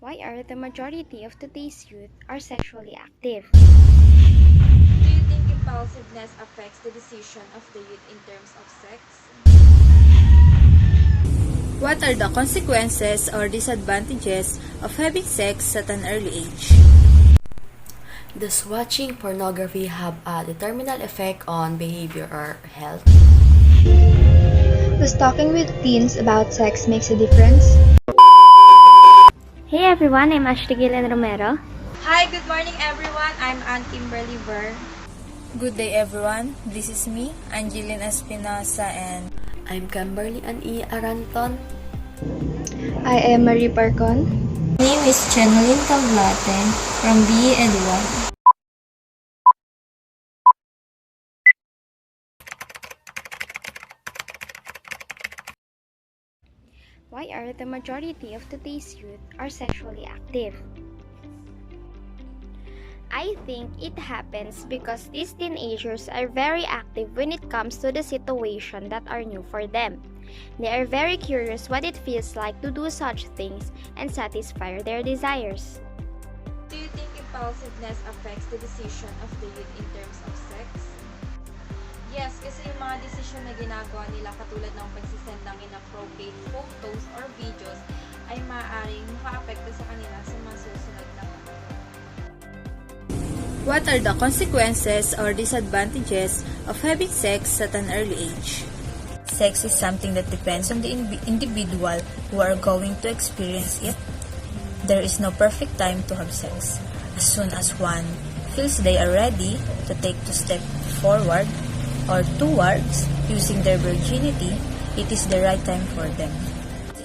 Why are the majority of today's youth are sexually active? Do you think impulsiveness affects the decision of the youth in terms of sex? What are the consequences or disadvantages of having sex at an early age? Does watching pornography have a detrimental effect on behavior or health? Does talking with teens about sex makes a difference? Hey everyone, I'm Ashley Gillen Romero. Hi, good morning everyone. I'm Ann Kimberly Burr. Good day everyone, this is me, Angeline Espinosa, and I'm Kimberly Ann E. Aranton. I am Marie Parcon. My name is Channeline Tablate from BE Ed1. Why are the majority of today's youth are sexually active? I think it happens because these teenagers are very active when it comes to the situation that are new for them. They are very curious what it feels like to do such things and satisfy their desires. Do you think impulsiveness affects the decision of the youth in terms of sex? Yes, kasi yung mga desisyon na ginagawa nila katulad ng pagsisend ng inappropriate photos or videos ay maaaring maka-apekto sa kanila sa mga susunod na panahon. what are the consequences or disadvantages of having sex at an early age? Sex is something that depends on the individual who are going to experience it. There is no perfect time to have sex. As soon as one feels they are ready to take two steps forward or towards using their virginity, it is the right time for them.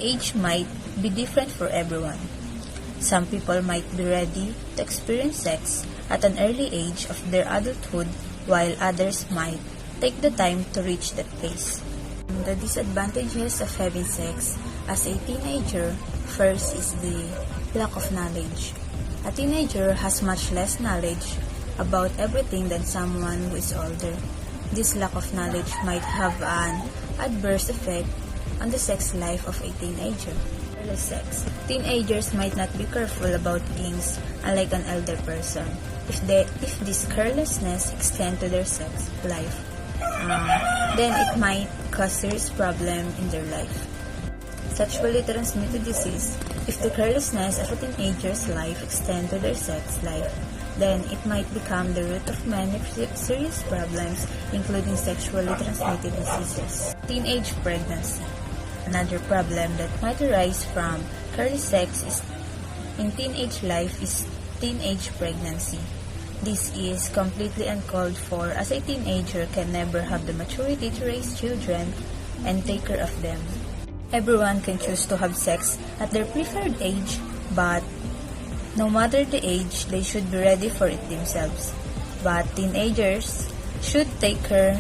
Age might be different for everyone. Some people might be ready to experience sex at an early age of their adulthood, while others might take the time to reach that phase. The disadvantages of having sex as a teenager, first is the lack of knowledge. A teenager has much less knowledge about everything than someone who is older. This lack of knowledge might have an adverse effect on the sex life of a teenager. Careless sex. Teenagers might not be careful about things unlike an elder person. If this carelessness extends to their sex life, then it might cause serious problem in their life. Sexually transmitted disease. If the carelessness of a teenager's life extends to their sex life, then it might become the root of many serious problems, including sexually transmitted diseases. Teenage pregnancy. Another problem that might arise from careless sex in teenage life is teenage pregnancy. This is completely uncalled for, as a teenager can never have the maturity to raise children and take care of them. Everyone can choose to have sex at their preferred age, but no matter the age, they should be ready for it themselves. But teenagers should take care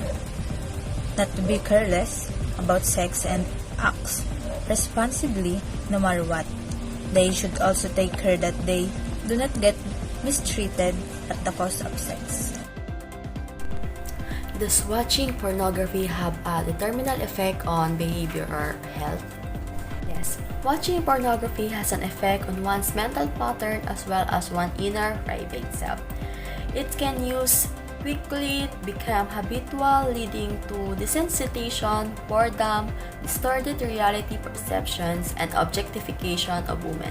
not to be careless about sex and act responsibly no matter what. They should also take care that they do not get mistreated at the cost of sex. Does watching pornography have a detrimental effect on behavior or health? Yes, watching pornography has an effect on one's mental pattern as well as one's inner private self. It can quickly become habitual, leading to desensitization, boredom, distorted reality perceptions, and objectification of women.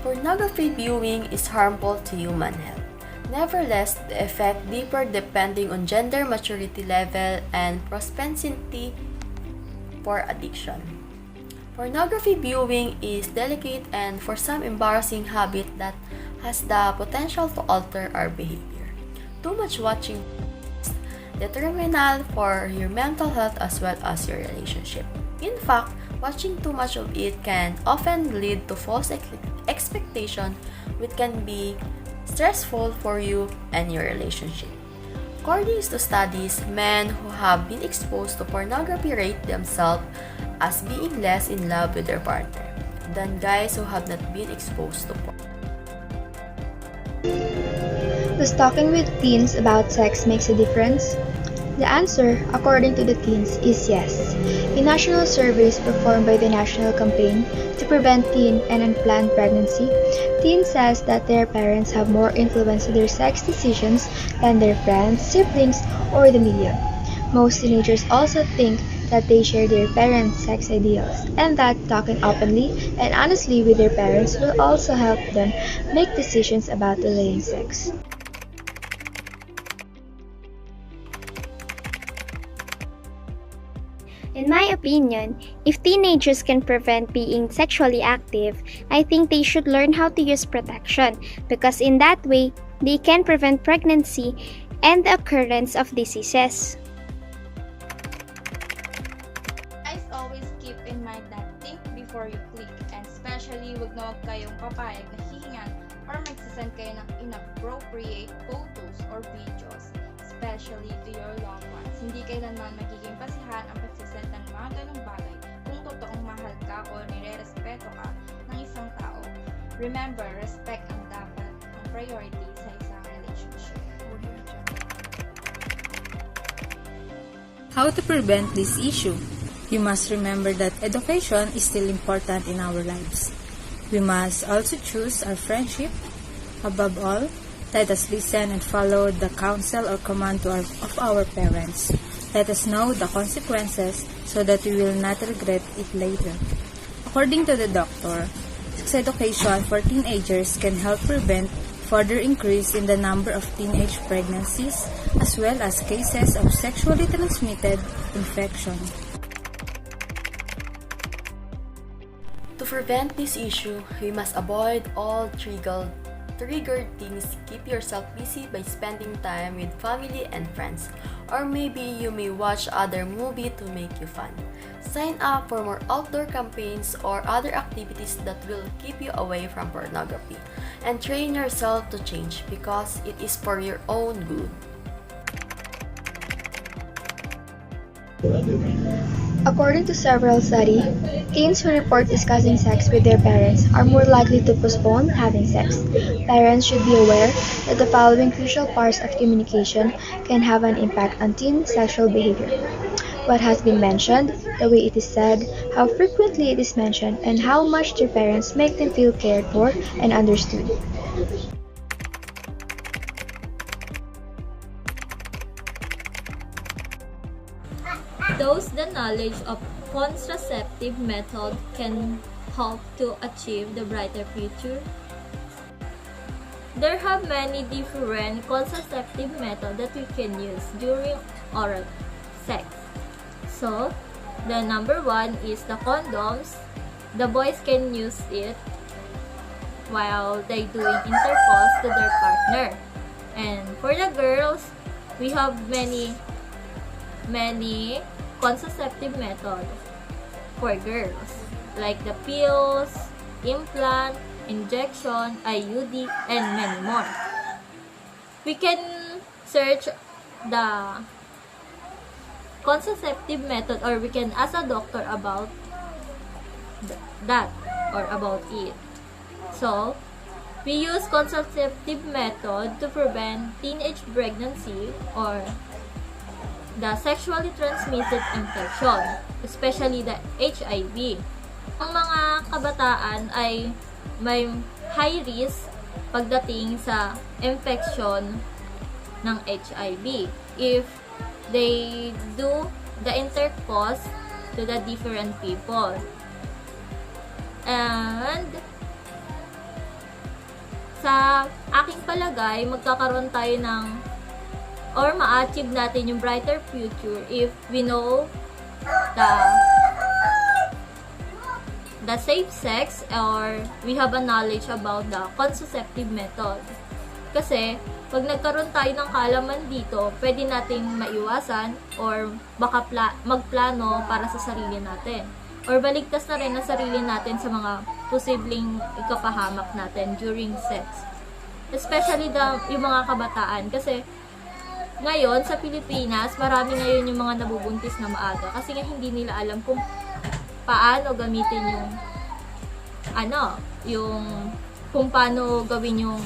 Pornography viewing is harmful to human health. Nevertheless, the effect differs depending on gender maturity level and propensity for addiction. Pornography viewing is delicate and for some embarrassing habit that has the potential to alter our behavior. Too much watching is detrimental for your mental health as well as your relationship. In fact, watching too much of it can often lead to false expectation, which can be stressful for you and your relationship. According to studies, men who have been exposed to pornography rate themselves as being less in love with their partner than guys who have not been exposed to porn. Does talking with teens about sex makes a difference? The answer, according to the teens, is yes. In national surveys performed by the National Campaign to Prevent Teen and Unplanned Pregnancy, teen says that their parents have more influence in their sex decisions than their friends, siblings, or the media. Most teenagers also think that they share their parents' sex ideals, and that talking openly and honestly with their parents will also help them make decisions about delaying sex. In my opinion, if teenagers can prevent being sexually active, I think they should learn how to use protection because in that way, they can prevent pregnancy and the occurrence of diseases. Guys, always keep in mind that think before you click, and especially wag na wag kayong papayag na hihingan or magsasend kayo ng inappropriate photos or videos, especially to your loved ones. Hindi kailanman magiging basihan ang pagsasend ng mga ganong bagay kung totoong mahal ka o nire-respeto ka ng isang tao. Remember, respect ang dapat ang priority sa isang relationship. How to prevent this issue? You must remember that education is still important in our lives. We must also choose our friendship. Above all, let us listen and follow the counsel or command of our parents. Let us know the consequences so that we will not regret it later. According to the doctor, sex education for teenagers can help prevent further increase in the number of teenage pregnancies as well as cases of sexually transmitted infection. To prevent this issue, we must avoid all triggered things. Keep yourself busy by spending time with family and friends. Or maybe you may watch other movie to make you fun. Sign up for more outdoor campaigns or other activities that will keep you away from pornography. And train yourself to change because it is for your own good. According to several studies, teens who report discussing sex with their parents are more likely to postpone having sex. Parents should be aware that the following crucial parts of communication can have an impact on teen sexual behavior. What has been mentioned, the way it is said, how frequently it is mentioned, and how much their parents make them feel cared for and understood. Thus, the knowledge of contraceptive method can help to achieve the brighter future. There have many different contraceptive methods that we can use during oral sex. So, the number one is the condoms. The boys can use it while they doing intercourse to their partner. And for the girls, we have many contraceptive methods for girls, like the pills, implant, injection, IUD, and many more. We can search the contraceptive method or we can ask a doctor about that or about it. So, we use contraceptive method to prevent teenage pregnancy or the sexually transmitted infection, especially the HIV. Ang mga kabataan ay may high risk pagdating sa infection ng HIV if they do the intercourse to the different people. And sa aking palagay, magkakaroon tayo ng or ma-achieve natin yung brighter future if we know the safe sex or we have a knowledge about the contraceptive method. Kasi, pag nagkaroon tayo ng kaalaman dito, pwede nating maiwasan or baka magplano para sa sarili natin. Or baligtas na rin ang sarili natin sa mga posibleng ikapahamak natin during sex. Especially yung mga kabataan. Kasi, ngayon, sa Pilipinas, marami ngayon yung mga nabubuntis na maaga kasi nga hindi nila alam kung paano gamitin kung paano gawin yung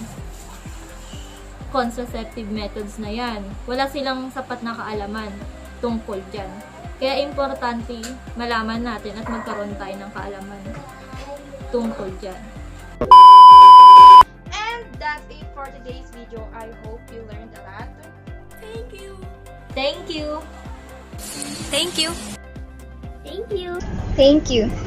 contraceptive methods na yan. Wala silang sapat na kaalaman tungkol dyan. Kaya importante malaman natin at magkaroon tayo ng kaalaman tungkol dyan. And that's it for today's video. I hope you learned a lot. Thank you! Thank you! Thank you. Thank you.